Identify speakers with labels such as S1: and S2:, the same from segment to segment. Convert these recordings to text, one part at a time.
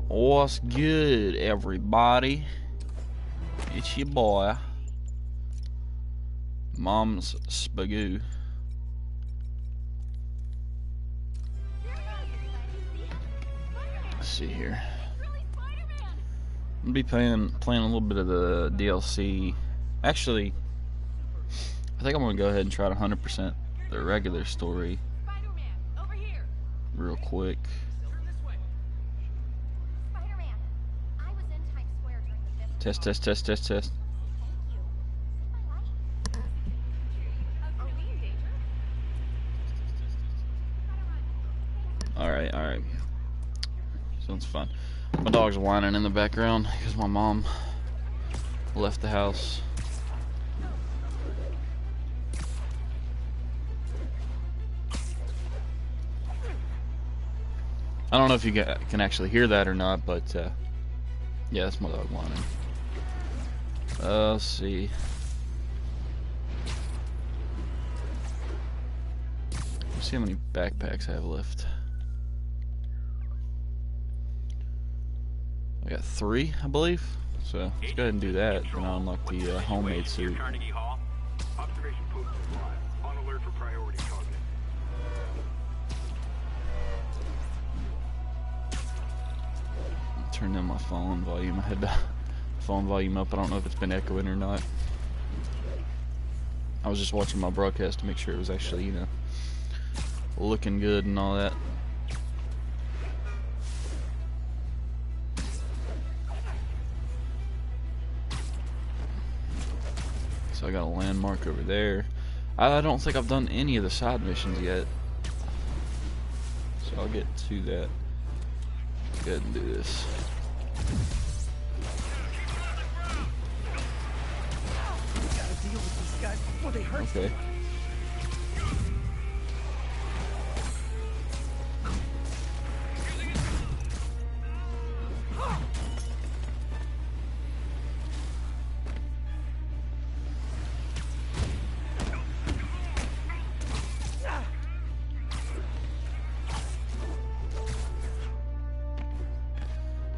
S1: What's good, everybody? It's your boy, Mom's Spagoo. Let's see here. I'm gonna be playing a little bit of the DLC. Actually, I think I'm gonna go ahead and try to 100% the regular story real quick. Test. Alright. Sounds fun. My dog's whining in the background because my mom left the house. I don't know if you can actually hear that or not, but yeah, that's my dog whining. Let's see. Let's see how many backpacks I have left. I got 3, I believe. So let's go ahead and do that, and I'll unlock the homemade suit. Turn down my phone volume. I had the phone volume up. I don't know if it's been echoing or not. I was just watching my broadcast to make sure it was actually, you know, looking good and all that. So I got a landmark over there. I don't think I've done any of the side missions yet, so I'll get to that. Go ahead and do this. Okay.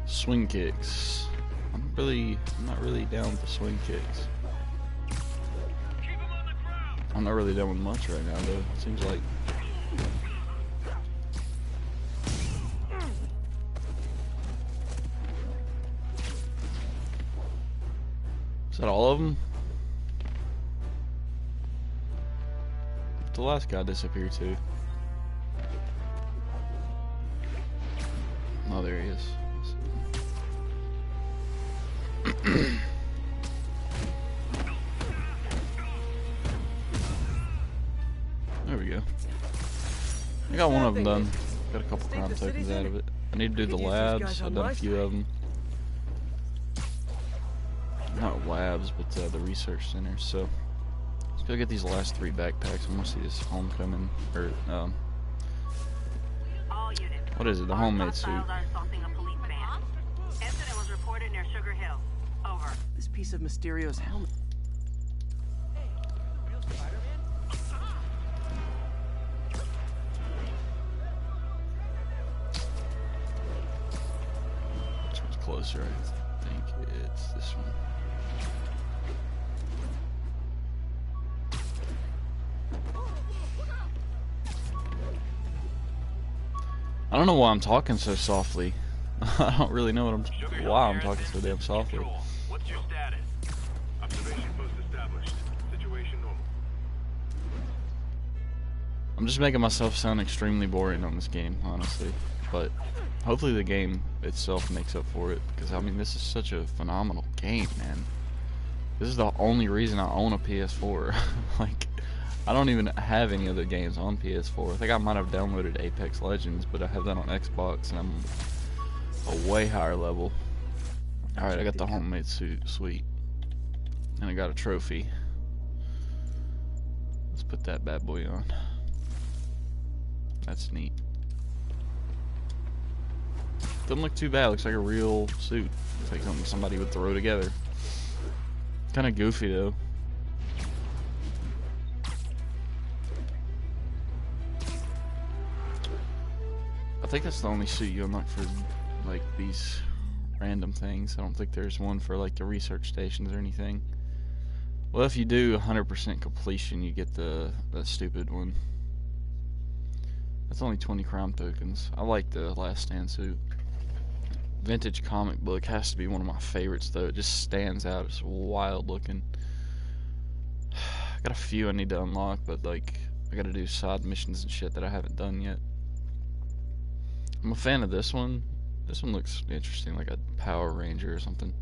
S1: Swing kicks. I'm not really down with the swing kicks. I'm not really down with much right now, though. It seems like. Is that all of them? The last guy disappeared too. Oh, there he is. There we go. I got one of them done. Got a couple crime tokens out of it. I need to do the labs. I've done a few of them. Not labs, but the research center. So let's go get these last 3 backpacks. I want to see this homecoming or what is it? The homemade suit.
S2: This piece of Mysterio's helmet.
S1: Which one's closer? I think it's this one. I don't know why I'm talking so softly. I don't really know why I'm talking so damn softly.
S3: What's your status? Observation post established. Situation normal.
S1: I'm just making myself sound extremely boring on this game, honestly. But hopefully the game itself makes up for it, because I mean, this is such a phenomenal game, man. This is the only reason I own a PS4. Like, I don't even have any other games on PS4. I think I might have downloaded Apex Legends, but I have that on Xbox, and I'm a way higher level. Alright, I got the homemade suit. Sweet. And I got a trophy. Let's put that bad boy on. That's neat. Doesn't look too bad. Looks like a real suit. Looks like something somebody would throw together. Kind of goofy though. think that's the only suit you unlock for like these random things. I don't think there's one for like the research stations or anything. Well, if you do 100% completion, you get the stupid one. That's only 20 crown tokens. I like the Last Stand suit. Vintage comic book has to be one of my favorites, though. It just stands out. It's wild looking. I got a few I need to unlock, but like I gotta do side missions and shit that I haven't done yet. I'm a fan of this one. This one looks interesting, like a Power Ranger or something.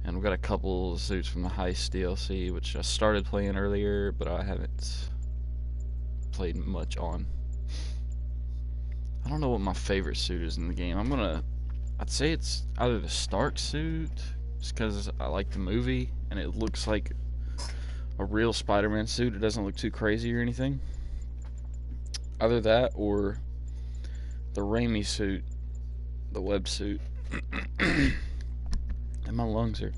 S1: And we've got a couple of suits from the Heist DLC, which I started playing earlier, but I haven't played much on. I don't know what my favorite suit is in the game. I'd say it's either the Stark suit, just because I like the movie, and it looks like a real Spider-Man suit. It doesn't look too crazy or anything. Either that, or the Raimi suit, the web suit. And my lungs are...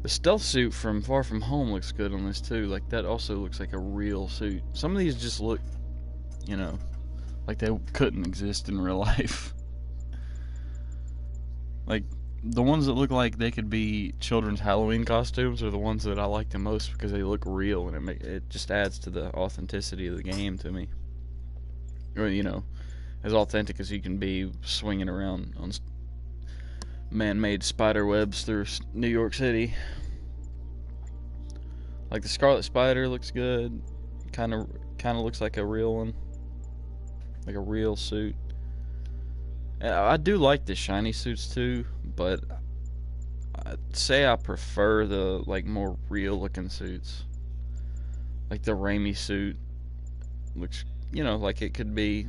S1: The stealth suit from Far From Home looks good on this too. Like, that also looks like a real suit. Some of these just look, you know, like they couldn't exist in real life. Like, the ones that look like they could be children's Halloween costumes are the ones that I like the most because they look real, and it just adds to the authenticity of the game to me. Or, you know, as authentic as you can be swinging around on man-made spider webs through New York City. Like the Scarlet Spider looks good. Kind of looks like a real one, like a real suit. I do like the shiny suits too, but I'd say I prefer the like more real-looking suits. Like the Raimi suit looks, you know, like it could be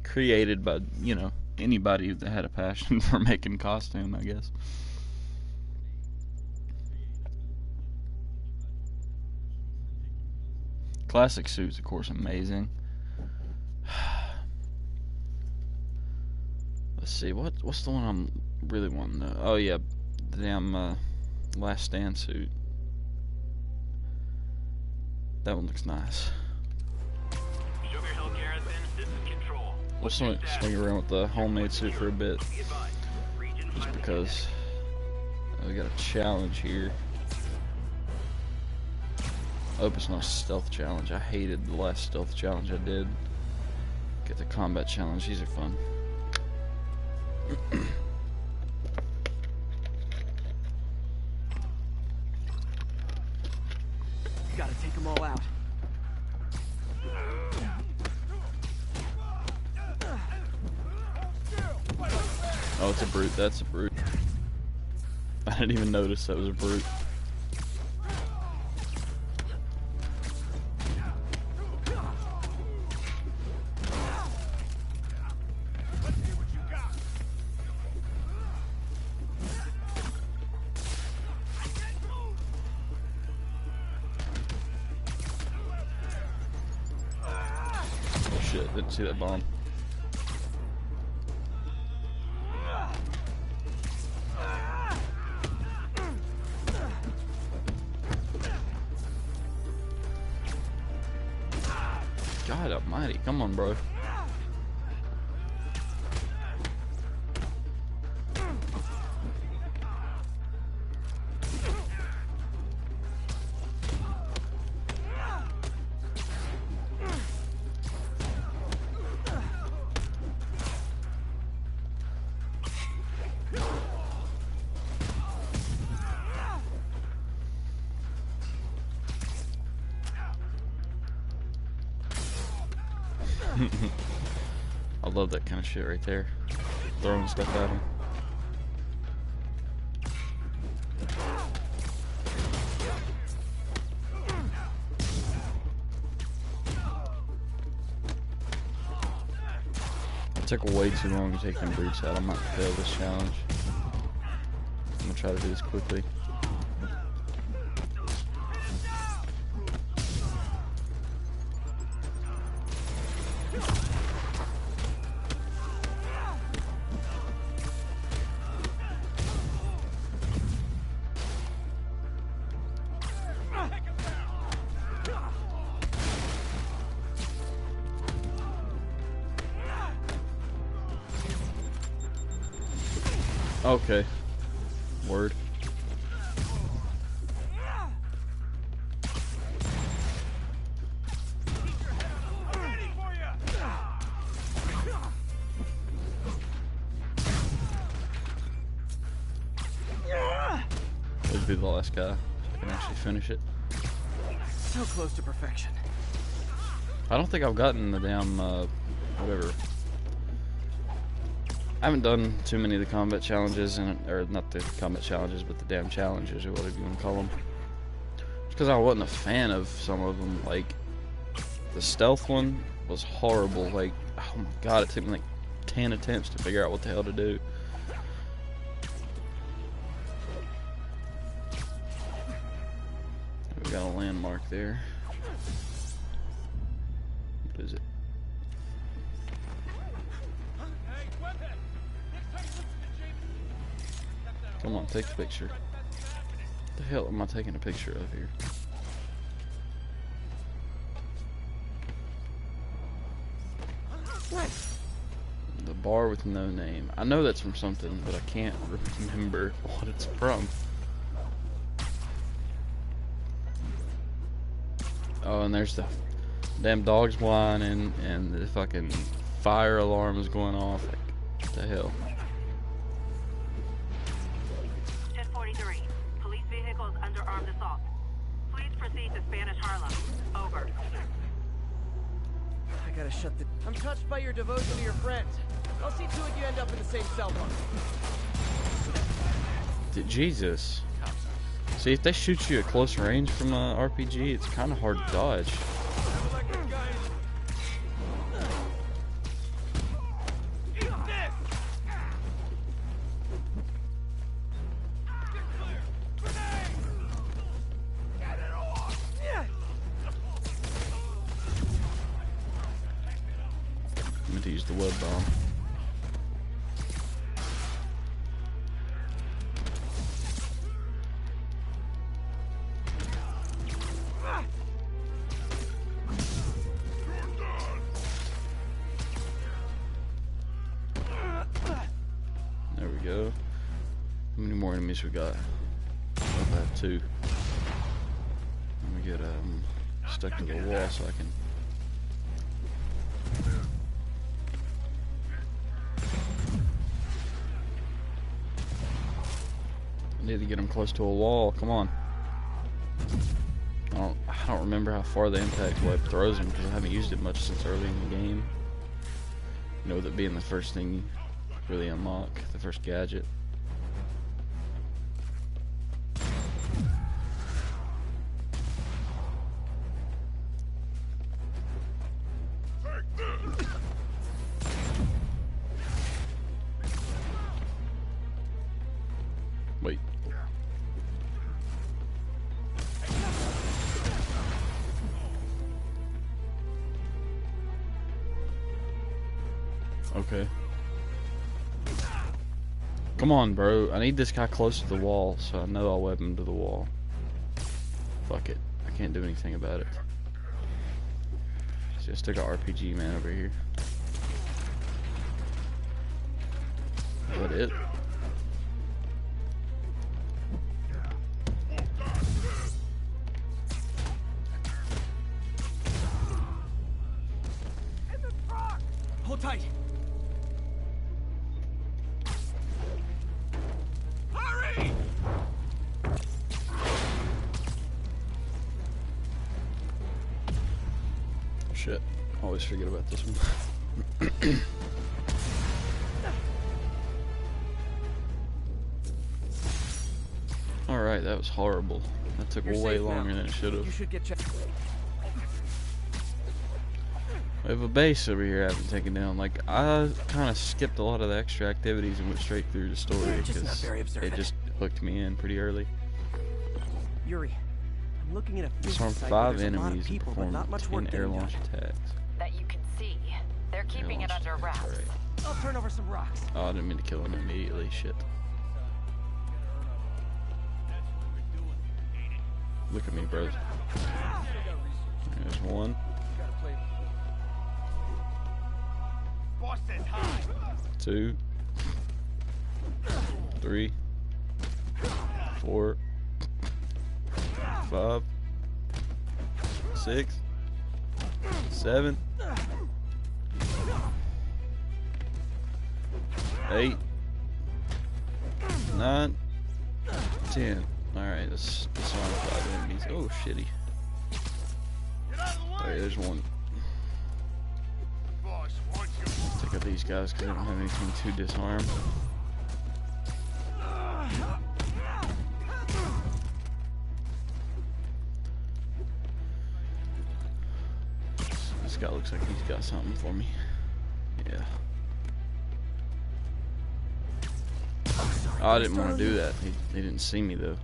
S1: created by, you know, anybody that had a passion for making costume, I guess. Classic suits, of course, amazing. Let's see, what's the one I'm really wanting to... Oh yeah, the damn Last Stand suit. That one looks nice.
S3: Sugar Hill Garrison, this is Control.
S1: Let's swing around with the homemade suit for a bit. Just because we got a challenge here. I hope it's not a stealth challenge. I hated the last stealth challenge I did. Get the combat challenge. These are fun.
S2: Gotta take them all out.
S1: Oh, it's a brute. That's a brute. I didn't even notice that was a brute. Oh shit, didn't see that bomb. God almighty, come on, bro. I love that kind of shit right there. Throwing stuff at him. It took way too long to take them brutes out. I might fail this challenge. I'm gonna try to do this quickly. Okay. Word. This would be the last guy, so I can actually finish it.
S2: So close to perfection.
S1: I don't think I've gotten the damn, whatever. I haven't done too many of the combat challenges, or not the combat challenges, but the damn challenges, or whatever you want to call them. Because I wasn't a fan of some of them. Like, the stealth one was horrible. Like, oh my god, it took me like 10 attempts to figure out what the hell to do. We got a landmark there. What is it? Come on, take the picture. What the hell am I taking a picture of here?
S2: What?
S1: The bar with no name. I know that's from something, but I can't remember what it's from. Oh, and there's the damn dogs whining, and the fucking fire alarm is going off. Like, what the hell?
S4: 1043. Police vehicles under armed assault. Please proceed to Spanish Harlem. Over.
S2: I gotta shut the... I'm touched by your devotion to your friends. I'll see to it you end up in the same cell phone.
S1: Jesus. See, if they shoot you at close range from a RPG, it's kind of hard to dodge. I'm going to use the web bomb. There we go. How many more enemies we got? I have 2. Let me get stuck to the wall so I can. I need to get him close to a wall. Come on. I don't remember how far the impact web throws him because I haven't used it much since early in the game. You know, that being the first thing you really unlock, the first gadget. Wait. Okay. Come on, bro. I need this guy close to the wall, so I know I'll web him to the wall. Fuck it. I can't do anything about it. See, I still got RPG man over here. Is that it?
S2: Hold tight. Hurry!
S1: Shit. Always forget about this one. Alright, that was horrible. That took
S2: You're
S1: way
S2: safe
S1: longer
S2: now.
S1: than it should
S2: You
S1: have.
S2: should get checked.
S1: We have a base over here I haven't taken down. Like, I kind of skipped a lot of the extra activities and went straight through the story
S2: You're just not
S1: because
S2: very
S1: it
S2: observant.
S1: just hooked me in pretty early.
S2: Yuri, I'm looking at a
S1: Disarm
S2: site where
S1: 5
S2: there's a lot of
S1: enemies and
S2: people, but
S1: perform
S2: not much
S1: 10
S2: work
S1: air
S2: getting
S1: launch
S2: done.
S1: attacks.
S4: That you can see. They're keeping it under wraps.
S1: Alright.
S2: I'll turn over some rocks.
S1: Oh, I didn't mean to kill him immediately. Shit. Look at me, bros. There's one.
S3: Boss says hi.
S1: 2. 3, 4, 5, 6, 7, 8, 9, 10. Alright, let's disarm 5 enemies. Oh, shitty. Alright, there's one. Let's take out these guys because they don't have anything to disarm. This guy looks like he's got something for me. Yeah. Oh, I didn't want to do that. He didn't see me though.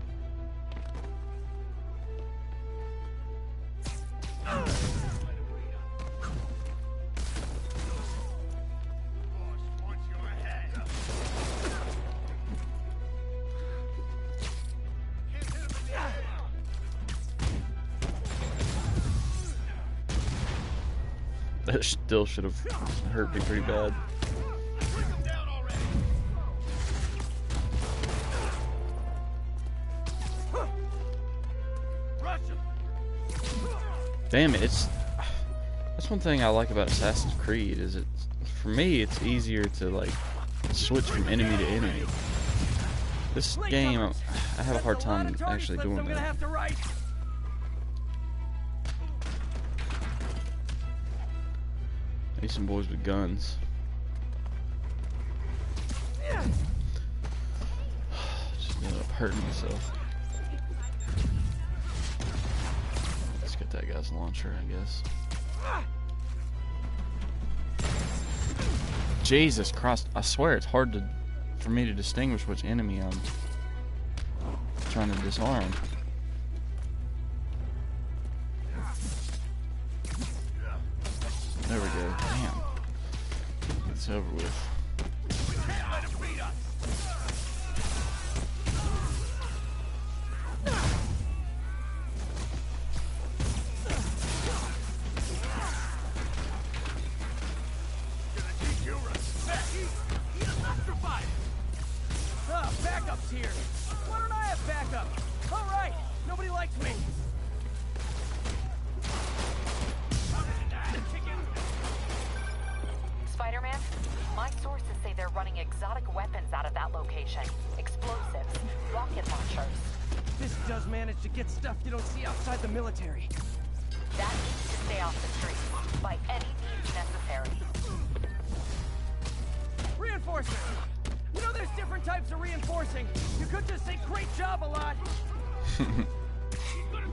S1: That still should have hurt me pretty bad. Damn it, that's one thing I like about Assassin's Creed is for me it's easier to like switch from enemy to enemy. This game I have a hard time actually doing that. I need some boys with guns. Just ended up hurting myself. Let's get that guy's launcher, I guess. Jesus Christ, I swear it's hard for me to distinguish which enemy I'm trying to disarm. There we go. Damn. It's over with.
S2: Backup's here. Why don't I have backup? All right. Nobody likes me.
S4: Spider-Man, my sources say they're running exotic weapons out of that location. Explosives, rocket launchers.
S2: This does manage to get stuff you don't see outside the military.
S4: That needs to stay off the streets, by any means necessary.
S2: Reinforcement! You know there's different types of reinforcing. You could just say great job a lot.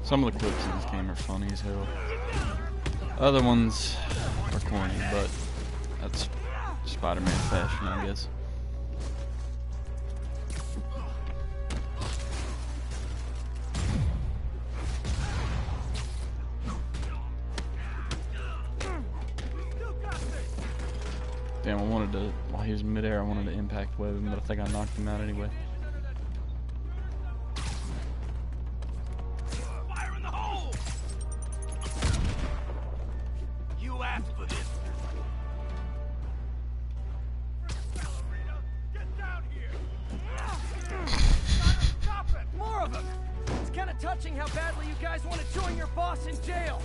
S1: Some of the clips in this game are funny as hell. Other ones are corny, but that's Spider-Man fashion, I guess. Damn, I wanted to, while he was in midair, I wanted to impact web him, but I think I knocked him out anyway.
S3: Fire in the hole! You asked for this. Get down here! Stop it!
S2: More of them! It's kind of touching how badly you guys want to join your boss in jail.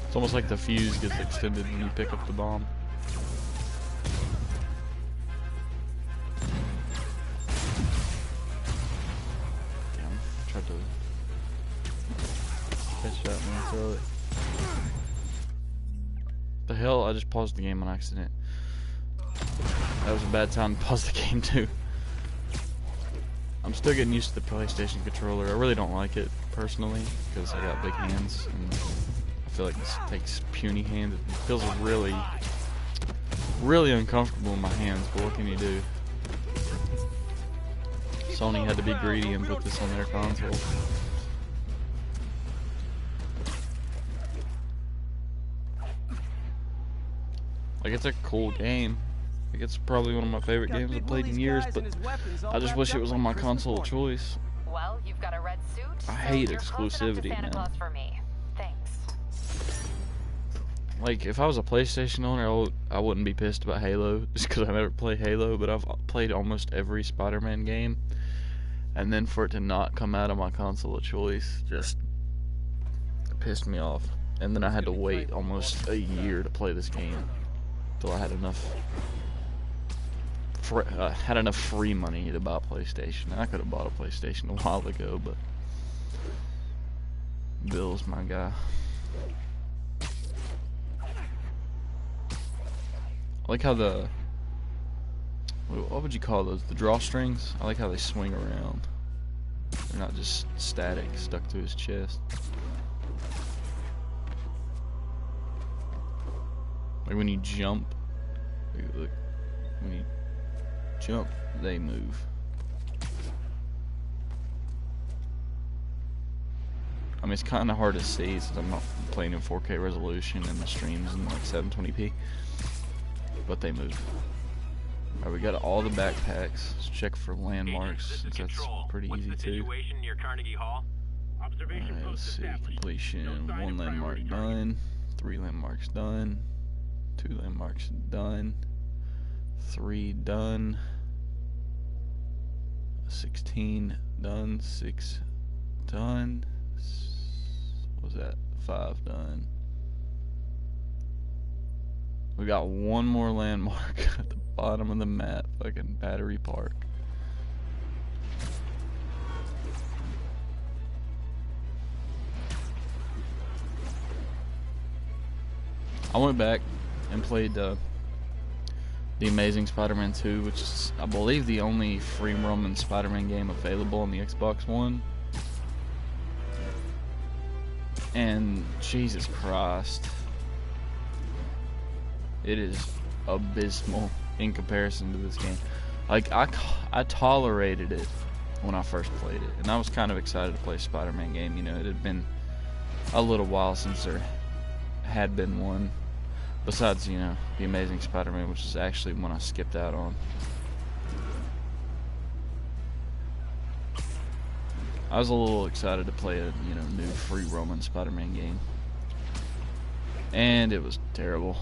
S1: It's almost like the fuse gets extended when you pick up the bomb. Damn, tried to catch that and throw it. The hell, I just paused the game on accident. That was a bad time to pause the game too. I'm still getting used to the PlayStation controller. I really don't like it personally because I got big hands and I feel like this takes puny hands. It feels really, really uncomfortable in my hands, but what can you do? Sony had to be greedy and put this on their console. Like, it's a cool game. Like, it's probably one of my favorite games I've played in years, but I just wish it was on my console of choice.
S5: Well, you've got a red suit.
S1: I hate
S5: you're close enough to
S1: exclusivity,
S5: Santa
S1: man.
S5: Claus for me. Thanks.
S1: Like, if I was a PlayStation owner, I wouldn't be pissed about Halo, just because I never play Halo, but I've played almost every Spider-Man game, and then for it to not come out of my console of choice just pissed me off. And then I had to wait almost a year to play this game, till I had enough free money to buy a PlayStation. I could have bought a PlayStation a while ago, but Bill's my guy. I like how what would you call those? The drawstrings? I like how they swing around. They're not just static, stuck to his chest. Like when you jump, look, when you jump, they move. I mean, it's kind of hard to see since I'm not playing in 4K resolution and the stream's in like 720p. But they move. Alright, we got all the backpacks. Let's check for landmarks, since that's pretty easy too. Alright, let's see. Completion. 1 landmark done. 3 landmarks done. 2 landmarks done. 3 done. 16 done. 6 done. What was that? 5 done. We got 1 more landmark at the bottom of the map, fucking Battery Park. I went back and played The Amazing Spider-Man 2, which is, I believe, the only free roaming Spider-Man game available on the Xbox One. And Jesus Christ, it is abysmal in comparison to this game. Like, I tolerated it when I first played it, and I was kind of excited to play a Spider-Man game. You know, it had been a little while since there had been one, besides, you know, The Amazing Spider-Man, which is actually one I skipped out on. I was a little excited to play a, you know, new free roaming Spider-Man game, and it was terrible.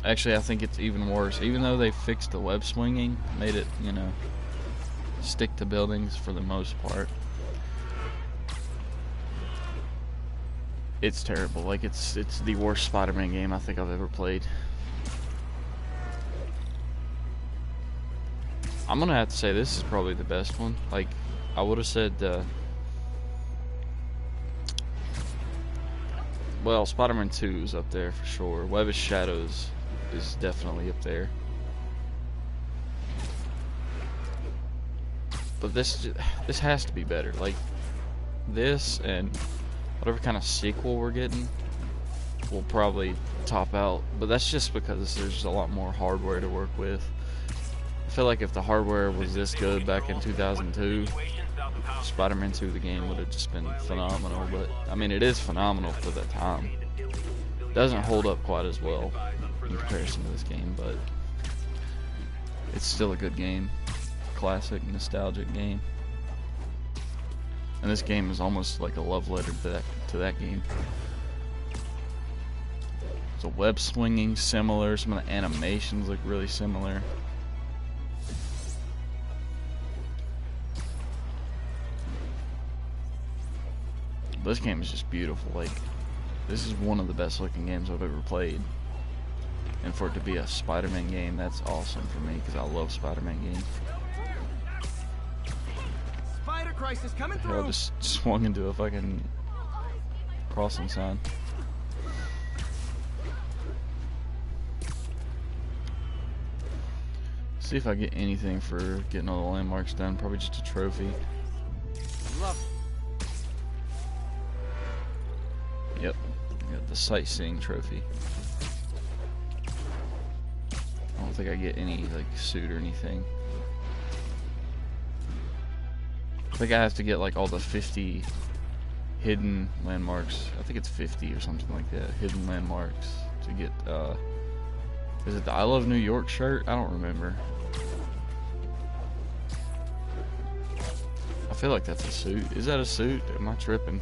S1: Actually, I think it's even worse. Even though they fixed the web swinging, made it, you know, stick to buildings for the most part, it's terrible. Like, it's the worst Spider-Man game I think I've ever played. I'm gonna have to say this is probably the best one. Like, I would have said, well, Spider-Man 2 is up there for sure. Web of Shadows is definitely up there. But this has to be better. Like, this and whatever kind of sequel we're getting will probably top out. But that's just because there's a lot more hardware to work with. I feel like if the hardware was this good back in 2002, Spider-Man 2 the game would have just been phenomenal. But I mean, it is phenomenal for that time. It doesn't hold up quite as well in comparison to this game, but it's still a good game. Classic, nostalgic game. And this game is almost like a love letter to that game. So web swinging similar, some of the animations look really similar. This game is just beautiful. Like, this is one of the best looking games I've ever played, and for it to be a Spider-Man game, that's awesome for me because I love Spider-Man games.
S2: Spider crisis coming
S1: I
S2: through.
S1: just swung into a fucking crossing sign. See if I get anything for getting all the landmarks done. Probably just a trophy.
S2: Love.
S1: Yep, got the sightseeing trophy. I don't think I get any like suit or anything. I think I have to get like all the 50 hidden landmarks. I think it's 50 or something like that. Hidden landmarks to get, is it the I Love New York shirt? I don't remember. I feel like that's a suit. Is that a suit? Am I tripping?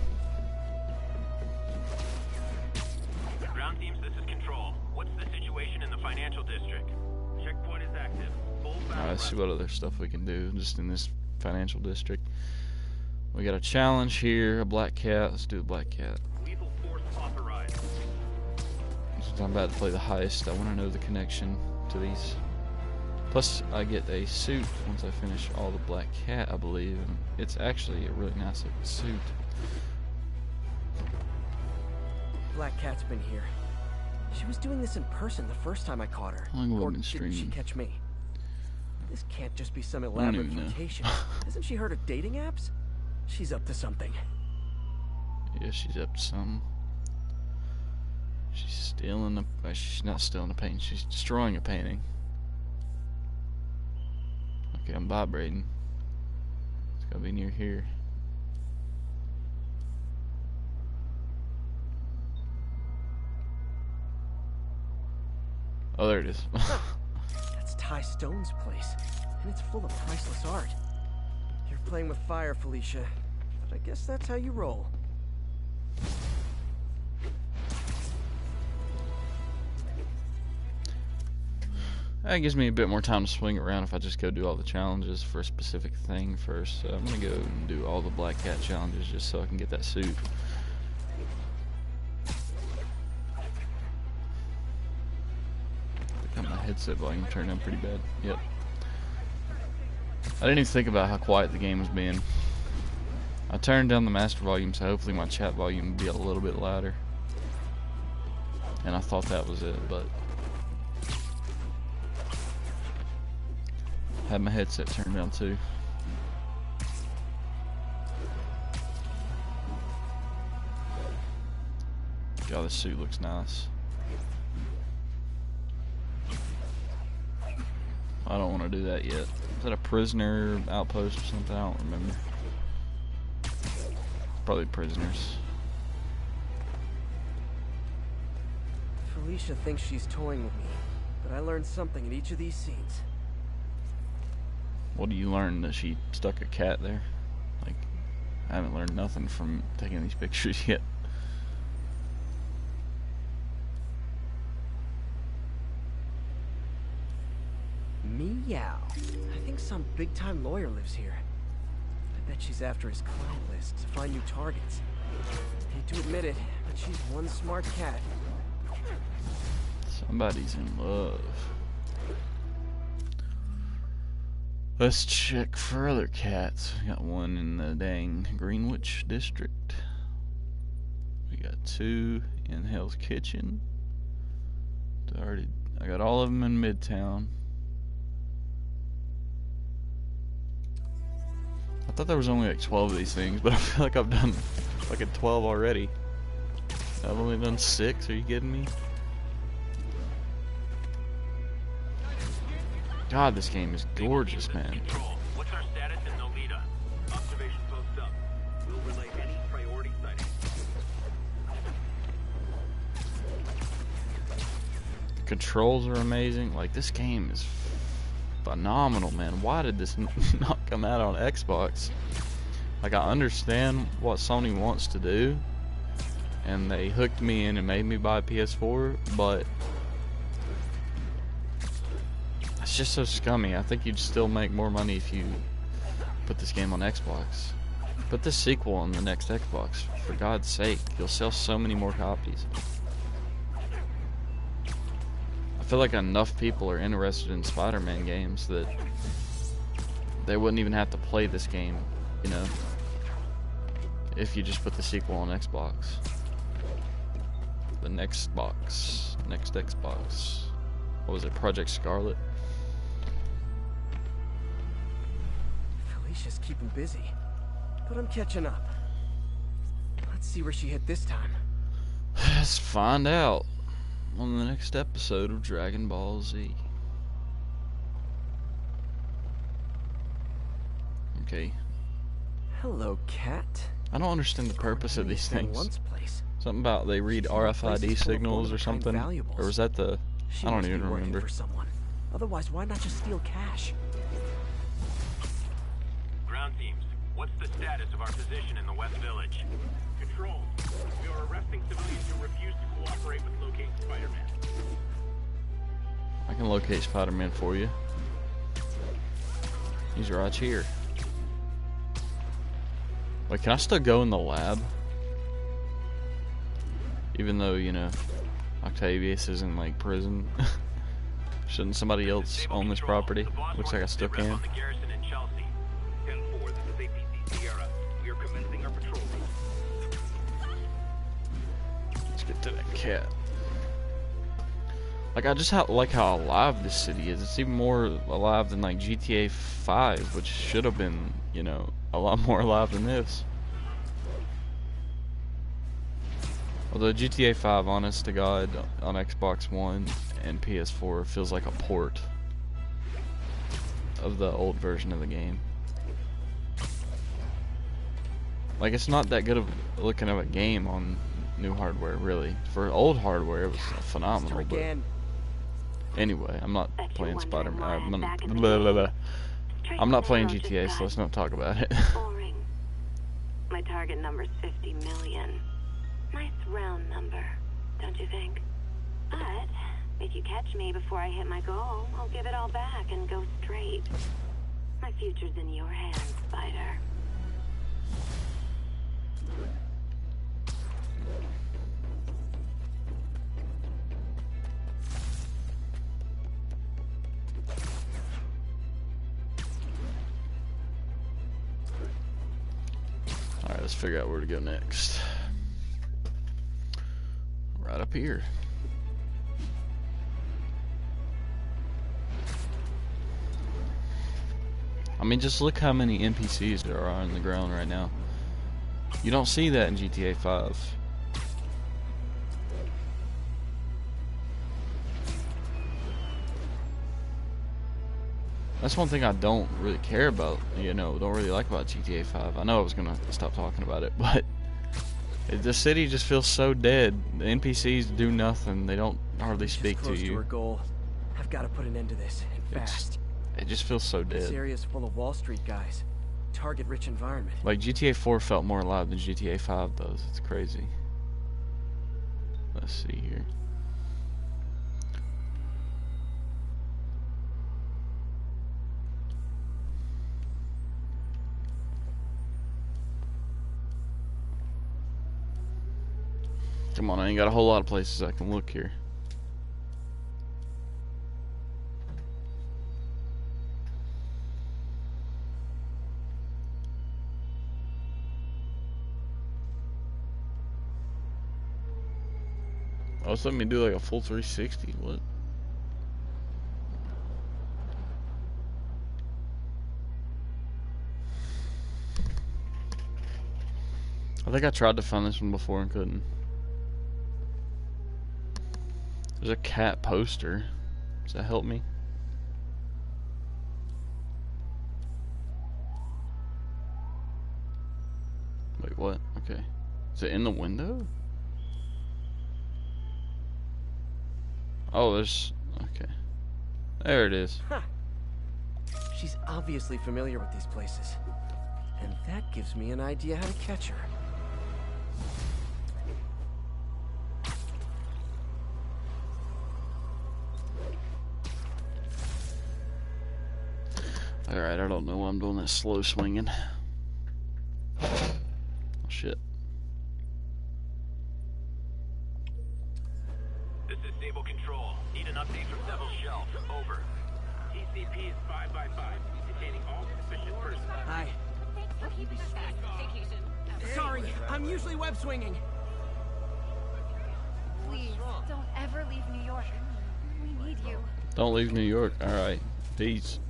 S3: Ground teams, this is Control. What's the situation in the financial district? Checkpoint is active. Full
S1: Alright, let's see what other stuff we can do just in this financial district. We got a challenge here, a black cat. Let's do a black cat.
S3: lethal force authorized.
S1: Since I'm about to play the heist, I want to know the connection to these. Plus, I get a suit once I finish all the black cat, I believe. And it's actually a really nice looking suit.
S2: Black Cat's been here. She was doing this in person the first time I caught her.
S1: How long have I
S2: Or
S1: been
S2: didn't she
S1: streaming?
S2: catch me? This can't just be some
S1: don't
S2: elaborate
S1: even know.
S2: flirtation. Hasn't she heard of dating apps? She's up to something.
S1: Yeah, she's up to something. She's stealing the... she's not stealing the painting. She's destroying a painting. Okay, I'm vibrating. It's gotta be near here. Oh, there it is.
S2: That's Ty Stone's place, and it's full of priceless art. You're playing with fire, Felicia, but I guess that's how you roll.
S1: That gives me a bit more time to swing around if I just go do all the challenges for a specific thing first. So I'm gonna go and do all the black cat challenges just so I can get that suit. Got my headset volume turned down pretty bad. Yep. I didn't even think about how quiet the game was being. I turned down the master volume so hopefully my chat volume would be a little bit louder. And I thought that was it, but had my headset turned down too. God, this suit looks nice. I don't want to do that yet. Is that a prisoner outpost or something? I don't remember. Probably prisoners.
S2: Felicia thinks she's toying with me, but I learned something in each of these scenes.
S1: What do you learn? That she stuck a cat there? Like, I haven't learned nothing from taking these pictures yet.
S2: Meow. I think some big-time lawyer lives here. I bet she's after his client list to find new targets. Hate to admit it, but she's one smart cat.
S1: Somebody's in love. Let's check for other cats. We got one in the dang Greenwich district. We got two in Hell's Kitchen. I got all of them in Midtown. I thought there was only like 12 of these things, but I feel like I've done like 12 already. I've only done 6, are you kidding me? God, this game is gorgeous, man.
S3: Control. What's our status in Nolita? Observation post up. We'll relay any priority sightings.
S1: The controls are amazing. Like, this game is phenomenal, man. Why did this not come out on Xbox? Like, I understand what Sony wants to do, and they hooked me in and made me buy a PS4, but it's just so scummy. I think you'd still make more money if you put this game on Xbox. Put the sequel on the next Xbox, for God's sake. You'll sell so many more copies. I feel like enough people are interested in Spider-Man games that they wouldn't even have to play this game, you know, if you just put the sequel on Xbox. The next Xbox. What was it, Project Scarlet?
S2: Felicia's keeping busy, but I'm catching up. Let's see where she hit this time.
S1: Let's find out on the next episode of Dragon Ball Z. Okay.
S2: Hello, cat.
S1: I don't understand the purpose of these things.
S2: One's place.
S1: Something about they read RFID signals or something, or was that the? I don't even remember.
S2: For someone. Otherwise, why not just steal cash?
S3: Ground teams, what's the status of our position in the West Village? Control, we are arresting civilians who refuse to cooperate with locating Spider-Man.
S1: I can locate Spider-Man for you. He's right here. Wait, can I still go in the lab? Even though, you know, Octavius is in, like, prison. Shouldn't somebody else own this property? Looks like I still can. Let's get to that cat. Like, I just like how alive this city is. It's even more alive than, like, GTA 5, which should have been, you know, a lot more alive than this. Although GTA 5, honest to God, on Xbox One and PS4 feels like a port of the old version of the game. Like, it's not that good of looking of a game on new hardware, really. For old hardware, it was phenomenal. But anyway, I'm not playing Spider-Man. I'm not playing GTA, so let's not talk about it.
S4: Boring. My target number's 50 million. Nice round number, don't you think? But if you catch me before I hit my goal, I'll give it all back and go straight. My future's in your hands, Spider.
S1: Alright, let's figure out where to go next. Right up here. I mean, just look how many NPCs there are on the ground right now. You don't see that in GTA 5. That's one thing I don't really care about, you know, don't really like about GTA 5. I know I was gonna stop talking about it, but the city just feels so dead. The NPCs do nothing. They don't hardly speak to you.
S2: To our goal. I've got to put an end to this, and fast.
S1: It just feels so dead.
S2: This area's full of Wall Street guys. Target-rich environment.
S1: Like, GTA 4 felt more alive than GTA 5 does. It's crazy. Let's see here. Come on, I ain't got a whole lot of places I can look here. Oh, it's letting me do like a full 360. What? I think I tried to find this one before and couldn't. There's a cat poster. Does that help me? Wait, what? Okay. Is it in the window? Oh, there's... Okay. There it is.
S2: Huh. She's obviously familiar with these places. And that gives me an idea how to catch her.
S1: Alright, I don't know why I'm doing that slow swinging. Oh, shit.
S3: This is Stable Control. Need an update from Devil's Shelf. Over. TCP is 5x5, detaining all suspicious persons.
S2: Hi. Sorry, I'm usually web swinging.
S5: Please, don't ever leave New York. We need you.
S1: Don't leave New York. Alright. Peace.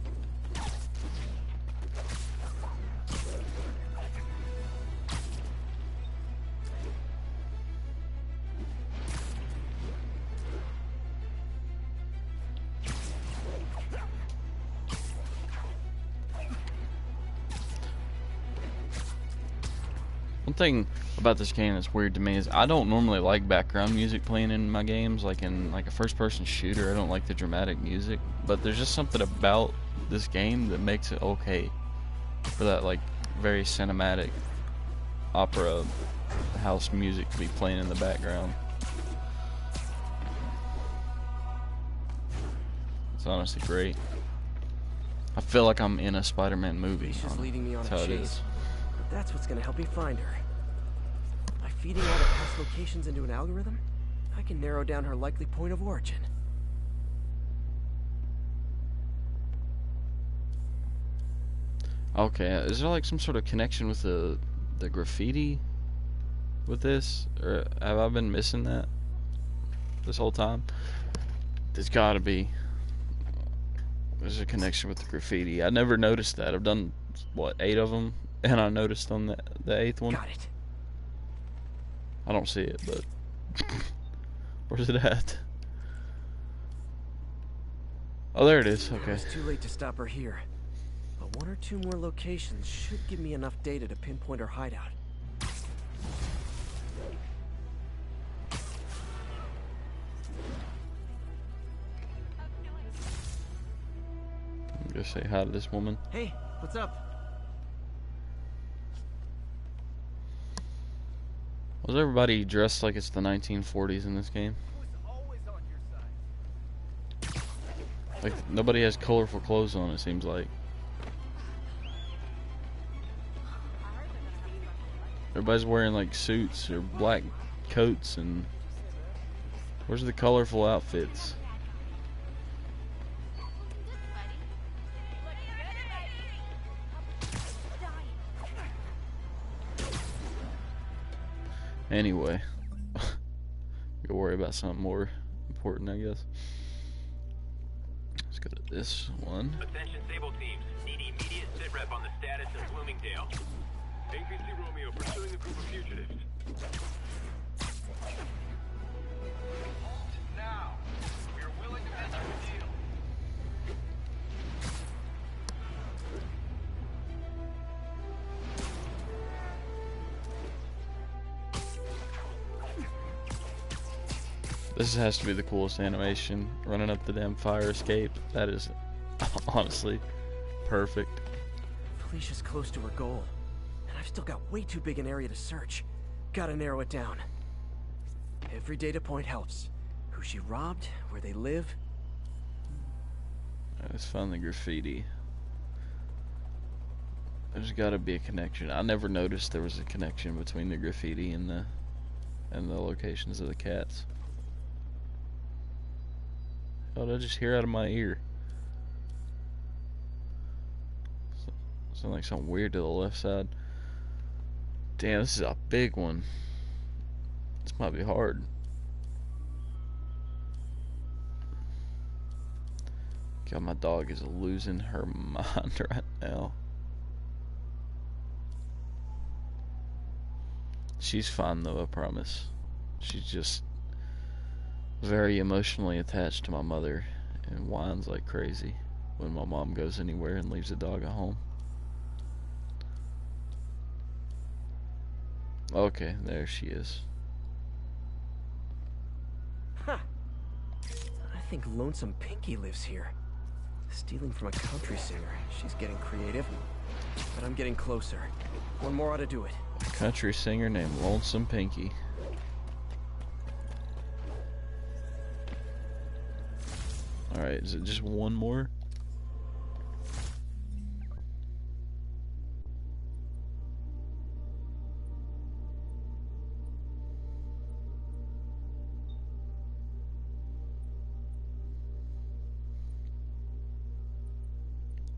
S1: One thing about this game that's weird to me is I don't normally like background music playing in my games, like in like a first-person shooter. I don't like the dramatic music, but there's just something about this game that makes it okay for that like very cinematic opera house music to be playing in the background. It's honestly great. I feel like I'm in a Spider-Man movie.
S2: She's leading me on
S1: That's
S2: a
S1: how it
S2: chase.
S1: is.
S2: But that's what's gonna help me find her. By feeding all the past locations into an algorithm, I can narrow down her likely point of origin.
S1: Okay, is there like some sort of connection with the graffiti with this? Or have I been missing that this whole time? There's gotta be. There's a connection with the graffiti. I never noticed that. I've done, what, 8 of them? And I noticed on the 8th one.
S2: Got it.
S1: I don't see it, but... Where's it at? Oh, there it is. Okay.
S2: It's too late to stop her here. But 1 or 2 more locations should give me enough data to pinpoint her hideout.
S1: I'm gonna say hi to this woman.
S2: Hey, what's up?
S1: Was everybody dressed like it's the 1940s in this game? Like, nobody has colorful clothes on, it seems like. Everybody's wearing, like, suits or black coats, and... Where's the colorful outfits? Anyway, go worry about something more important, I guess. Let's go to this one.
S3: Attention Sable teams. Need immediate sit rep on the status of Bloomingdale. APC Romeo pursuing a group of fugitives. Now, we are willing to enter the deal.
S1: This has to be the coolest animation. Running up the damn fire escape. That is honestly perfect.
S2: Felicia's close to her goal. And I've still got way too big an area to search. Gotta narrow it down. Every data point helps. Who she robbed, where they live.
S1: Let's find the graffiti. There's gotta be a connection. I never noticed there was a connection between the graffiti and the locations of the cats. Oh, did I just hear out of my ear? Sound like something weird to the left side. Damn, this is a big one. This might be hard. God, my dog is losing her mind right now. She's fine though, I promise. She's just very emotionally attached to my mother and whines like crazy when my mom goes anywhere and leaves the dog at home. Okay, there she is.
S2: Huh. I think Lonesome Pinky lives here. Stealing from a country singer. She's getting creative. But I'm getting closer. 1 more ought to do it.
S1: A country singer named Lonesome Pinky. Alright, is it just 1 more?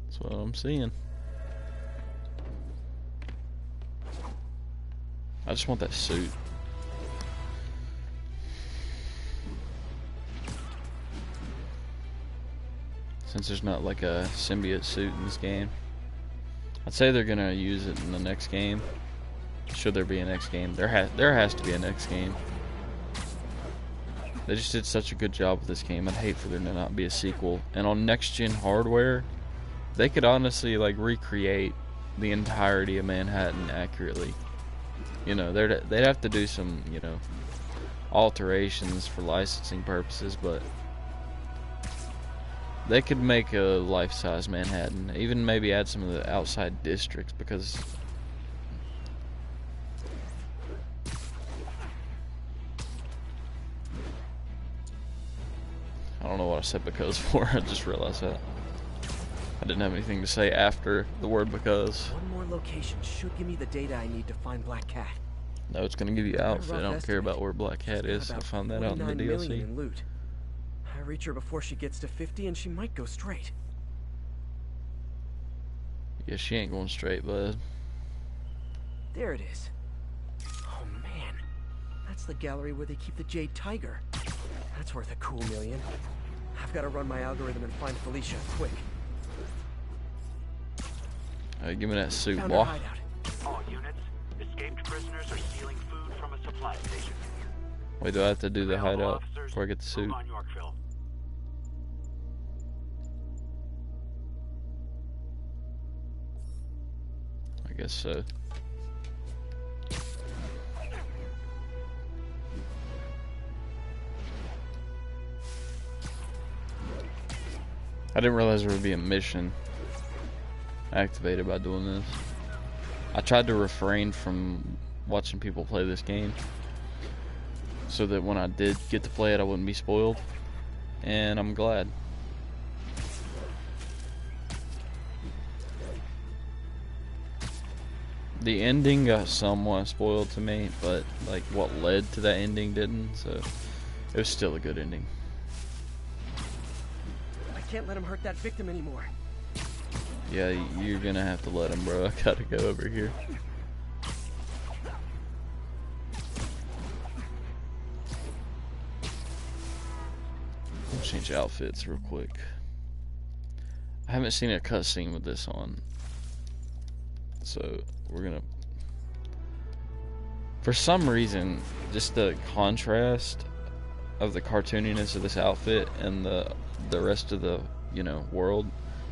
S1: That's what I'm seeing. I just want that suit. Since there's not like a symbiote suit in this game. I'd say they're gonna use it in the next game. Should there be a next game? There has to be a next game. They just did such a good job with this game. I'd hate for there to not be a sequel. And on next-gen hardware, they could honestly like recreate the entirety of Manhattan accurately. You know, they'd have to do some, you know, alterations for licensing purposes, but they could make a life-size Manhattan. Even maybe add some of the outside districts, because I don't know what I said because for. I just realized that. I didn't have anything to say after the word because.
S2: One more location should give me the data I need to find Black Cat.
S1: No, it's gonna give you outfit. I don't care
S2: estimate.
S1: about where Black Cat is. I found that out in the
S2: 49 million
S1: DLC.
S2: in loot. I reach her before she gets to 50 and she might go straight.
S1: Yeah, she ain't going straight, bud.
S2: There it is. Oh man, that's the gallery where they keep the Jade Tiger. That's worth a cool million. I've got to run my algorithm and find Felicia, quick.
S1: Alright, give me that suit,
S2: Found
S1: boy.
S2: her hideout.
S3: All units, escaped prisoners are stealing food from a supply station.
S1: Wait, do I have to do the
S3: Available
S1: hideout
S3: officers,
S1: before I get the suit?
S3: move on Yorkville.
S1: I guess so. I didn't realize there would be a mission activated by doing this. I tried to refrain from watching people play this game so that when I did get to play it I wouldn't be spoiled, and I'm glad. The ending got somewhat spoiled to me, but like what led to that ending didn't, so it was still a good ending.
S2: I can't let him hurt that victim anymore.
S1: Yeah, you're gonna have to let him, bro. I gotta go over here. I'll change outfits real quick. I haven't seen a cutscene with this on, so we're gonna. For some reason, just the contrast of the cartooniness of this outfit and the rest of the, you know, world,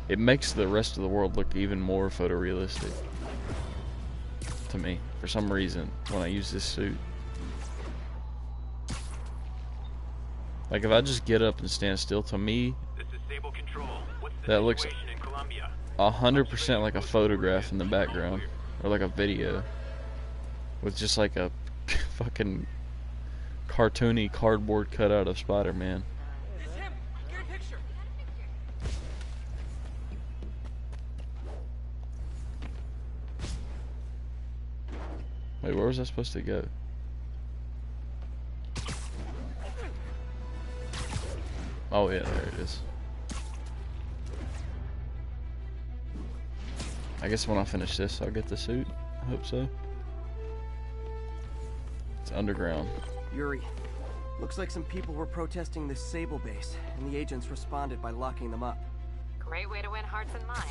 S1: it makes the rest of the world look even more photorealistic to me for some reason when I use this suit. Like if I just get up and stand still, to me
S3: This is Sable Control. What's the
S1: that looks
S3: situation in Colombia?
S1: 100% like a photograph in the background, or like a video with just like a fucking cartoony cardboard cutout of Spider-Man.
S2: It's him! Get a picture!
S1: Wait, where was I supposed to go? Oh yeah, there it is. I guess when I finish this, I'll get the suit. I hope so. It's underground.
S6: Yuri, looks like some people were protesting this Sable base, and the agents responded by locking them up.
S7: Great way to win hearts and minds.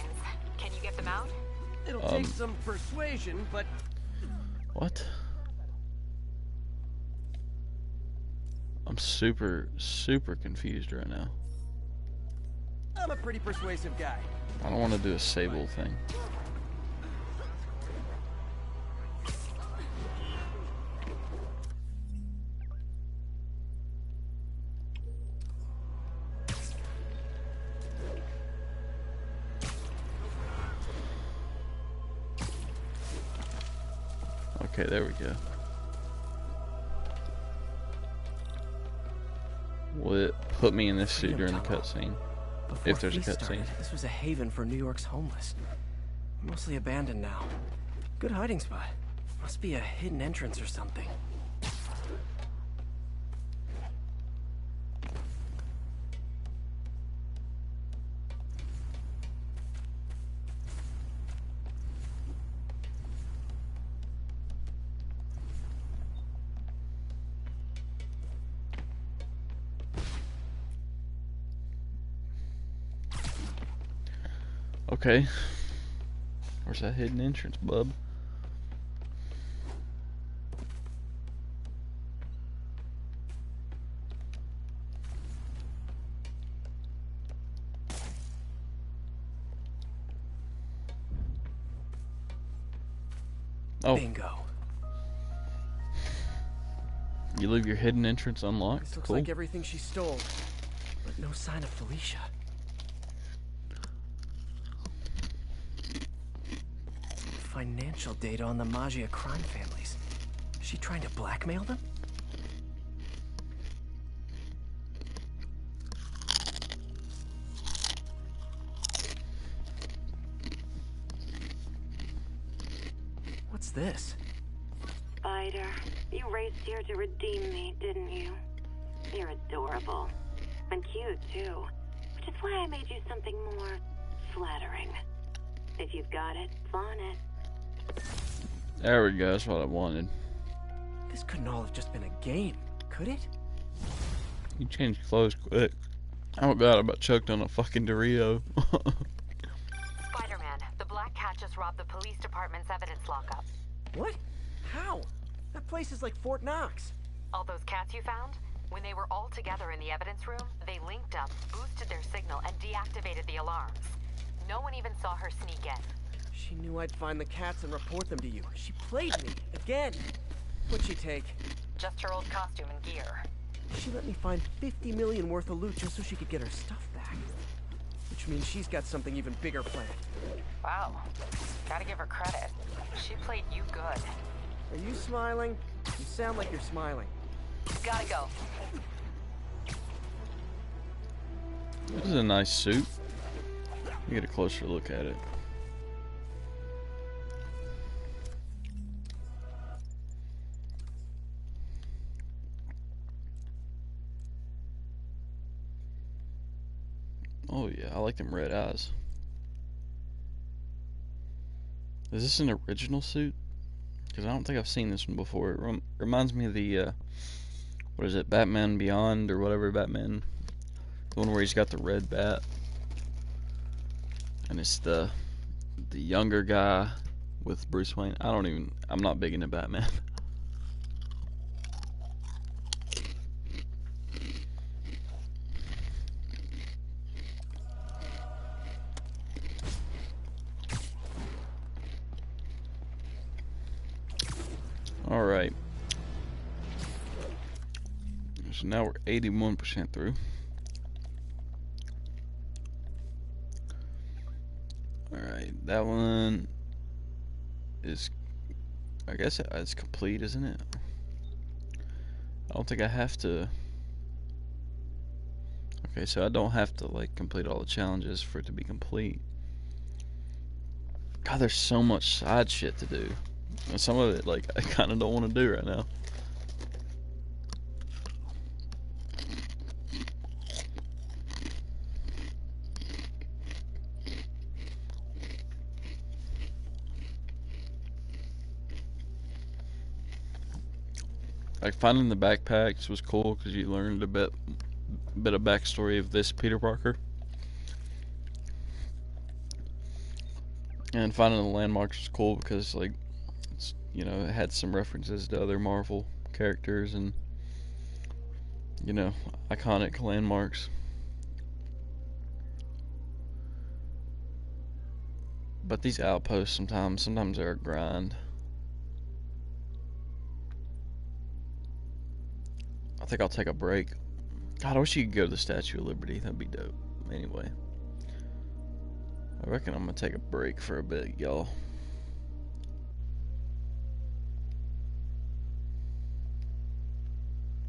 S7: Can you get them out?
S6: It'll take some persuasion, but
S1: What? I'm super confused right now.
S6: I'm a pretty persuasive guy.
S1: I don't want to do a Sable thing. Okay, there we go. Will it put me in this suit during the cutscene?
S2: Before
S1: If there's a
S2: Feast started,
S1: cutscene.
S2: this was a haven for New York's homeless. Mostly abandoned now. Good hiding spot. Must be a hidden entrance or something.
S1: Okay. Where's that hidden entrance, bub? Oh,
S2: Bingo.
S1: You leave your hidden entrance unlocked?
S2: This looks
S1: Cool.
S2: like everything she stole, but no sign of Felicia. Financial data on the Maggia crime families. Is she trying to blackmail them? What's this?
S4: Spider, you raced here to redeem me, didn't you? You're adorable. And cute, too. Which is why I made you something more flattering. If you've got it, flaunt it.
S1: There we go, that's what I wanted.
S2: This couldn't all have just been a game, could it?
S1: You changed clothes quick. Oh god, I about choked on a fucking Dorito.
S7: Spider-Man, the Black Cat just robbed the police department's evidence lockup.
S2: What? How? That place is like Fort Knox.
S7: All those cats you found? When they were all together in the evidence room, they linked up, boosted their signal, and deactivated the alarms. No one even saw her sneak in.
S2: She knew I'd find the cats and report them to you. She played me, again. What'd she take?
S7: Just her old costume and gear.
S2: She let me find 50 million worth of loot just so she could get her stuff back. Which means she's got something even bigger planned.
S7: Wow. Gotta give her credit. She played you good.
S2: Are you smiling? You sound like you're smiling.
S7: Gotta go.
S1: This is a nice suit. You get a closer look at it. Oh yeah, I like them red eyes. Is this an original suit? Because I don't think I've seen this one before. It reminds me of the, what is it, Batman Beyond or whatever Batman. The one where he's got the red bat. And it's the younger guy with Bruce Wayne. I'm not big into Batman. Alright. So now we're 81% through. Alright, that one is, I guess it's complete, isn't it? I don't think I have to. Okay, so I don't have to like complete all the challenges for it to be complete. God, there's so much side shit to do. And some of it, like, I kind of don't want to do right now. Like, finding the backpacks was cool because you learned a bit of backstory of this Peter Parker. And finding the landmarks was cool because, like, you know, it had some references to other Marvel characters and, you know, iconic landmarks. But these outposts sometimes they're a grind. I think I'll take a break. God, I wish you could go to the Statue of Liberty. That'd be dope. Anyway, I reckon I'm gonna take a break for a bit, y'all.